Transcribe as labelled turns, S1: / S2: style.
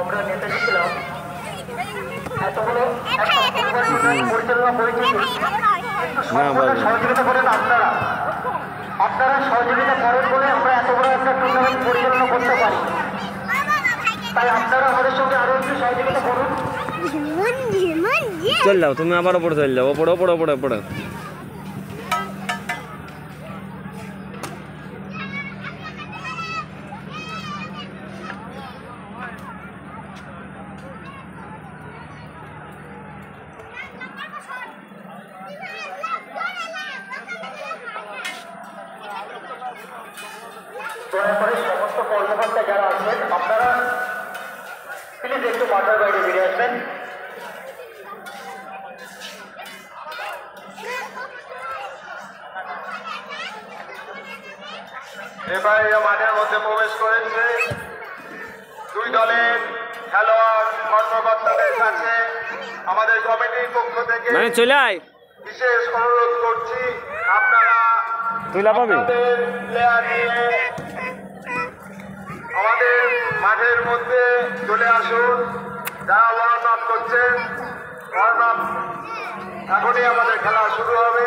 S1: আমরা নেতাজি ছিলাম এতগুলো পরিচালনা করেছি, কিন্তু সহযোগিতা করেন আপনারা। আপনারা সহযোগিতা করেন বলে আমরা এত বড় একটা টুর্নামেন্ট পরিচালনা করতে পারি। তাই আপনারা আমাদের সঙ্গে আরো একটু সহযোগিতা করুন।
S2: চল যাও, তুমি আবার ওপরে চল যাও, ওপরে ওপরে ওপরে ওপরে।
S1: দয়া করে সমস্ত কর্মকর্তা যারা আছেন আপনারা প্লিজ একটু মাঠের বাইরে বেরিয়ে আসবেন। এবারে মাঠের মধ্যে প্রবেশ করেছে দুই দলের খেলোয়াড় কর্মকর্তাদের কাছে আমাদের কমিটির পক্ষ থেকে
S2: চলে আয়,
S1: বিশেষ অনুরোধ করছি আপনারা প্লেয়ার নিয়ে আমাদের মাঠের মধ্যে চলে আসুন। যারা ওয়ার্ম আপ করছেন, ওয়ার্ম আপ এখনই আমাদের খেলা শুরু হবে।